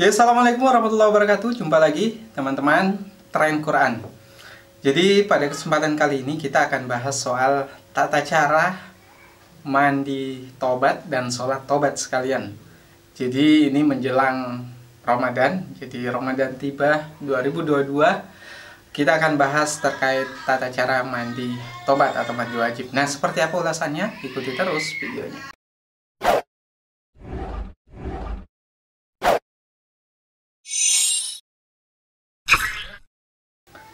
Oke, assalamualaikum warahmatullahi wabarakatuh. Jumpa lagi teman-teman Tren Quran. Jadi pada kesempatan kali ini kita akan bahas soal tata cara mandi tobat dan sholat tobat sekalian. Jadi ini menjelang Ramadan. Jadi Ramadan tiba 2022. Kita akan bahas terkait tata cara mandi tobat atau mandi wajib. Nah, seperti apa ulasannya? Ikuti terus videonya.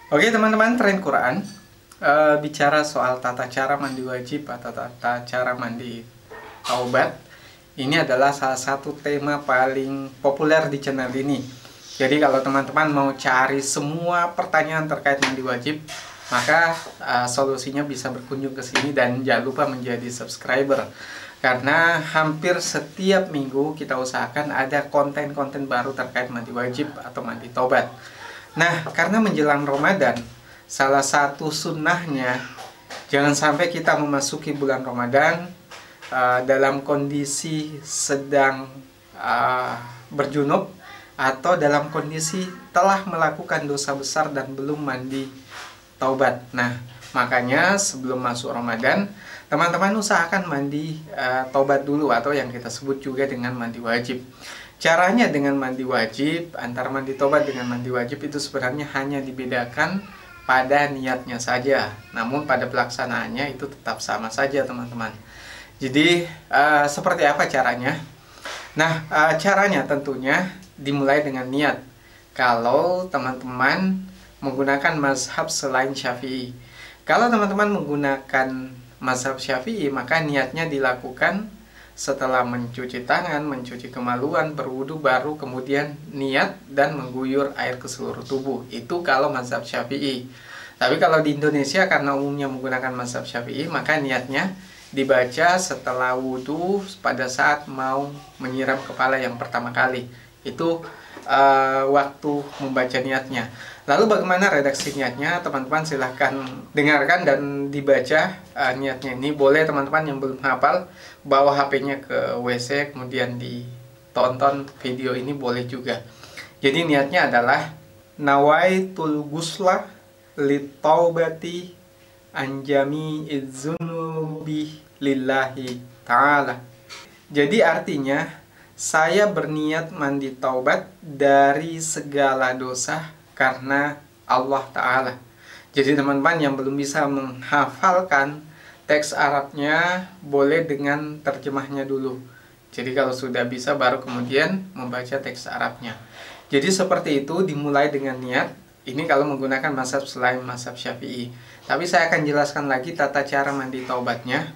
Oke teman-teman, Tren Quran bicara soal tata cara mandi wajib atau tata cara mandi taubat. Ini adalah salah satu tema paling populer di channel ini. Jadi kalau teman-teman mau cari semua pertanyaan terkait mandi wajib, maka solusinya bisa berkunjung ke sini dan jangan lupa menjadi subscriber. Karena hampir setiap minggu kita usahakan ada konten-konten baru terkait mandi wajib atau mandi taubat. Nah, karena menjelang Ramadan, salah satu sunnahnya, jangan sampai kita memasuki bulan Ramadan dalam kondisi sedang berjunub atau dalam kondisi telah melakukan dosa besar dan belum mandi taubat. Nah, makanya sebelum masuk Ramadan, teman-teman usahakan mandi taubat dulu atau yang kita sebut juga dengan mandi wajib. Caranya dengan mandi wajib, antara mandi tobat dengan mandi wajib itu sebenarnya hanya dibedakan pada niatnya saja. Namun pada pelaksanaannya itu tetap sama saja teman-teman. Jadi seperti apa caranya? Nah, caranya tentunya dimulai dengan niat. Kalau teman-teman menggunakan mazhab selain Syafi'i. Kalau teman-teman menggunakan mazhab Syafi'i, maka niatnya dilakukan setelah mencuci tangan, mencuci kemaluan, berwudu, baru kemudian niat dan mengguyur air ke seluruh tubuh. Itu kalau mazhab Syafi'i. Tapi kalau di Indonesia karena umumnya menggunakan mazhab Syafi'i, maka niatnya dibaca setelah wudu pada saat mau menyiram kepala yang pertama kali. Itu waktu membaca niatnya. Lalu bagaimana redaksi niatnya? Teman-teman silahkan dengarkan dan dibaca niatnya ini. Boleh teman-teman yang belum hafal bawa HP-nya ke WC kemudian ditonton video ini, boleh juga. Jadi niatnya adalah nawaitul gusla litaubati anjami idzunubi lillahi ta'ala. Jadi artinya saya berniat mandi taubat dari segala dosa karena Allah Ta'ala. Jadi teman-teman yang belum bisa menghafalkan teks Arabnya, boleh dengan terjemahnya dulu. Jadi kalau sudah bisa baru kemudian membaca teks Arabnya. Jadi seperti itu, dimulai dengan niat. Ini kalau menggunakan mazhab selain mazhab Syafi'i. Tapi saya akan jelaskan lagi tata cara mandi taubatnya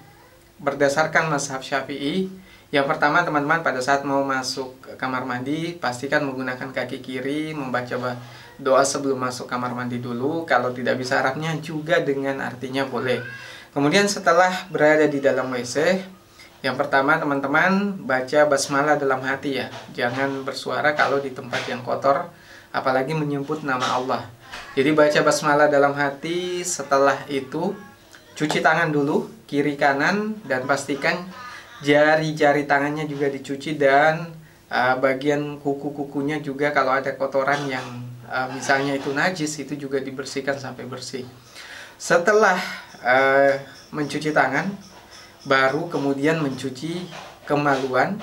berdasarkan mazhab Syafi'i. Yang pertama teman-teman pada saat mau masuk ke kamar mandi, pastikan menggunakan kaki kiri, membaca doa sebelum masuk kamar mandi dulu. Kalau tidak bisa Arabnya juga dengan artinya boleh. Kemudian setelah berada di dalam WC, yang pertama teman-teman baca basmalah dalam hati ya. Jangan bersuara kalau di tempat yang kotor, apalagi menyebut nama Allah. Jadi baca basmalah dalam hati, setelah itu cuci tangan dulu, kiri kanan, dan pastikan jari-jari tangannya juga dicuci dan bagian kuku-kukunya juga kalau ada kotoran yang misalnya itu najis, itu juga dibersihkan sampai bersih. Setelah mencuci tangan, baru kemudian mencuci kemaluan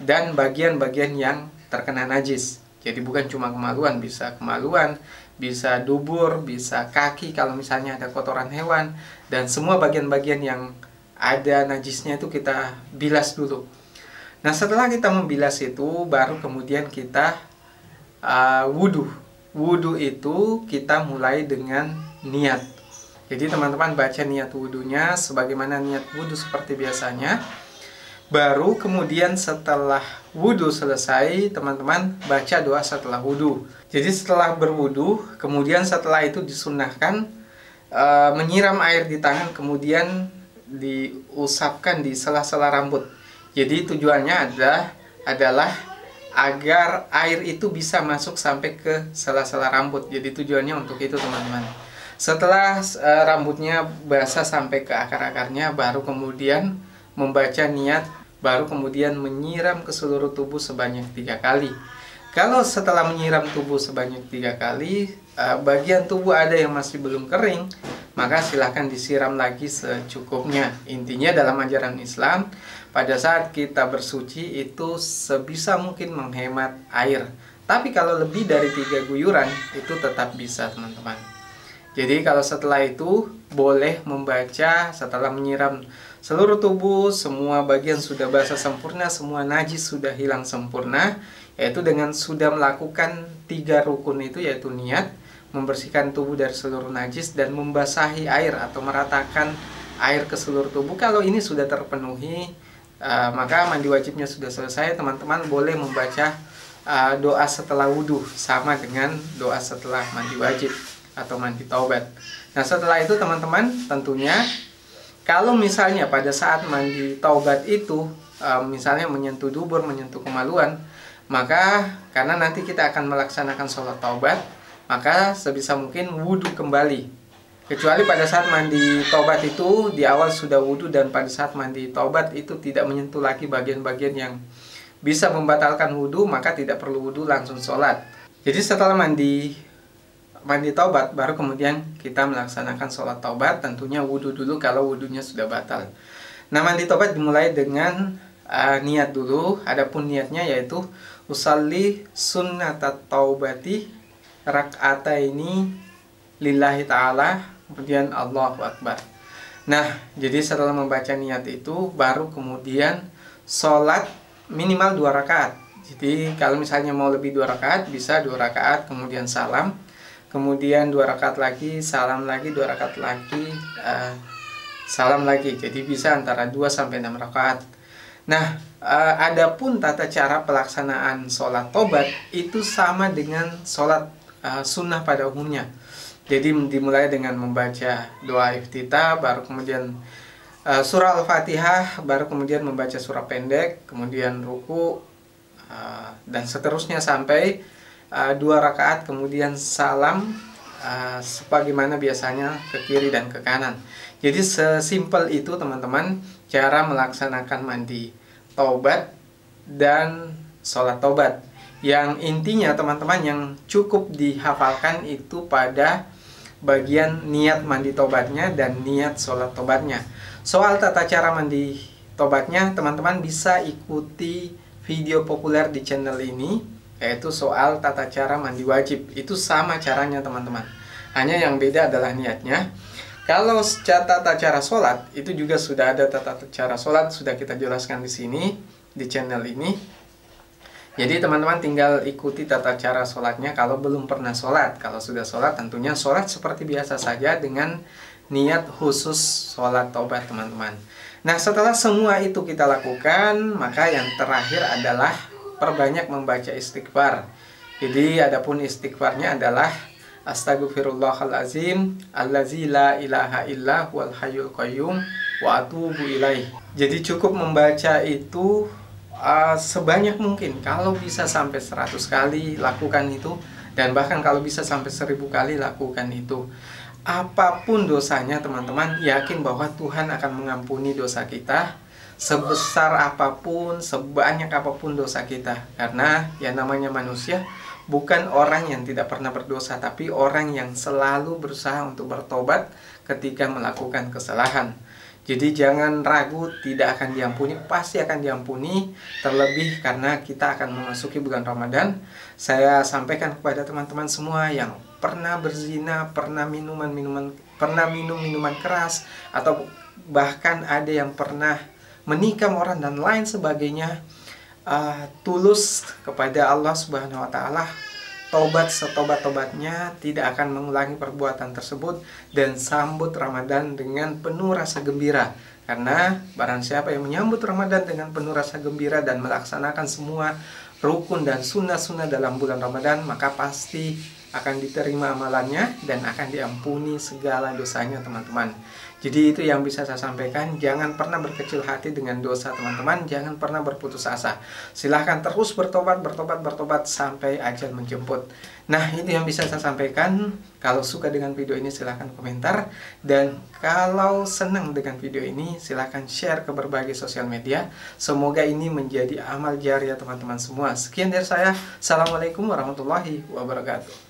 dan bagian-bagian yang terkena najis. Jadi bukan cuma kemaluan, bisa kemaluan, bisa dubur, bisa kaki kalau misalnya ada kotoran hewan, dan semua bagian-bagian yang ada najisnya itu kita bilas dulu. Nah setelah kita membilas itu, baru kemudian kita wudu. Wudu itu kita mulai dengan niat. Jadi teman-teman baca niat wudunya sebagaimana niat wudu seperti biasanya. Baru kemudian setelah wudu selesai, teman-teman baca doa setelah wudu. Jadi setelah berwudu, kemudian setelah itu disunnahkan menyiram air di tangan, kemudian diusapkan di sela-sela rambut. Jadi tujuannya adalah agar air itu bisa masuk sampai ke sela-sela rambut. Jadi tujuannya untuk itu teman-teman. Setelah rambutnya basah sampai ke akar-akarnya, baru kemudian membaca niat, baru kemudian menyiram ke seluruh tubuh sebanyak 3 kali. Kalau setelah menyiram tubuh sebanyak 3 kali, bagian tubuh ada yang masih belum kering, maka silahkan disiram lagi secukupnya. Intinya dalam ajaran Islam, pada saat kita bersuci itu sebisa mungkin menghemat air. Tapi kalau lebih dari 3 guyuran, itu tetap bisa, teman-teman. Jadi kalau setelah itu boleh membaca setelah menyiram seluruh tubuh, semua bagian sudah basah sempurna, semua najis sudah hilang sempurna, yaitu dengan sudah melakukan 3 rukun itu, yaitu niat, membersihkan tubuh dari seluruh najis, dan membasahi air atau meratakan air ke seluruh tubuh. Kalau ini sudah terpenuhi, maka mandi wajibnya sudah selesai. Teman-teman boleh membaca doa setelah wudhu, sama dengan doa setelah mandi wajib atau mandi taubat. Nah setelah itu teman-teman, tentunya kalau misalnya pada saat mandi taubat itu misalnya menyentuh dubur, menyentuh kemaluan, maka karena nanti kita akan melaksanakan sholat taubat, maka sebisa mungkin wudhu kembali. Kecuali pada saat mandi taubat itu di awal sudah wudhu, dan pada saat mandi taubat itu tidak menyentuh lagi bagian-bagian yang bisa membatalkan wudhu, maka tidak perlu wudhu, langsung sholat. Jadi setelah mandi taubat baru kemudian kita melaksanakan sholat taubat, tentunya wudhu dulu kalau wudhunya sudah batal. Nah mandi taubat dimulai dengan niat dulu. Adapun niatnya yaitu usalli sunnatat taubati rak'ataini lillahi ta'ala, kemudian Allahu Akbar. Nah jadi setelah membaca niat itu baru kemudian sholat minimal 2 rakaat. Jadi kalau misalnya mau lebih 2 rakaat bisa 2 rakaat kemudian salam, kemudian 2 rakaat lagi, salam lagi, 2 rakaat lagi, salam lagi. Jadi bisa antara 2 sampai 6 rakaat. Nah, adapun tata cara pelaksanaan sholat taubat itu sama dengan sholat sunnah pada umumnya. Jadi dimulai dengan membaca doa iftitah, baru kemudian surah Al-Fatihah, baru kemudian membaca surah pendek, kemudian ruku, dan seterusnya sampai 2 rakaat, kemudian salam sebagaimana biasanya ke kiri dan ke kanan. Jadi sesimpel itu teman-teman cara melaksanakan mandi taubat dan sholat taubat. Yang intinya teman-teman yang cukup dihafalkan itu pada bagian niat mandi taubatnya dan niat sholat taubatnya. Soal tata cara mandi taubatnya teman-teman bisa ikuti video populer di channel ini, yaitu soal tata cara mandi wajib. Itu sama caranya teman-teman, hanya yang beda adalah niatnya. Kalau tata cara sholat itu juga sudah ada tata cara sholat, sudah kita jelaskan di sini di channel ini. Jadi teman-teman tinggal ikuti tata cara sholatnya kalau belum pernah sholat. Kalau sudah sholat tentunya sholat seperti biasa saja dengan niat khusus sholat taubat teman-teman. Nah setelah semua itu kita lakukan, maka yang terakhir adalah perbanyak membaca istighfar. Jadi adapun istighfarnya adalah Astaghfirullahalazim allazi la ilaha illa huwal hayyul qayyum wa atubu ilaih. Jadi cukup membaca itu sebanyak mungkin. Kalau bisa sampai 100 kali lakukan itu, dan bahkan kalau bisa sampai 1000 kali lakukan itu. Apapun dosanya teman-teman, yakin bahwa Tuhan akan mengampuni dosa kita sebesar apapun, sebanyak apapun dosa kita. Karena yang namanya manusia bukan orang yang tidak pernah berdosa, tapi orang yang selalu berusaha untuk bertobat ketika melakukan kesalahan. Jadi jangan ragu, tidak akan diampuni, pasti akan diampuni. Terlebih karena kita akan memasuki bulan Ramadan. Saya sampaikan kepada teman-teman semua yang pernah berzina, pernah minum minuman keras, atau bahkan ada yang pernah menikam orang dan lain sebagainya, tulus kepada Allah Subhanahu wa taala, taubat setobat-tobatnya, tidak akan mengulangi perbuatan tersebut, dan sambut Ramadan dengan penuh rasa gembira. Karena barang siapa yang menyambut Ramadan dengan penuh rasa gembira dan melaksanakan semua rukun dan sunnah-sunnah dalam bulan Ramadan, maka pasti akan diterima amalannya dan akan diampuni segala dosanya teman-teman. Jadi itu yang bisa saya sampaikan. Jangan pernah berkecil hati dengan dosa teman-teman. Jangan pernah berputus asa. Silahkan terus bertobat, bertobat, bertobat sampai ajal menjemput. Nah, itu yang bisa saya sampaikan. Kalau suka dengan video ini silahkan komentar. Dan kalau senang dengan video ini silahkan share ke berbagai sosial media. Semoga ini menjadi amal jariah teman-teman semua. Sekian dari saya. Assalamualaikum warahmatullahi wabarakatuh.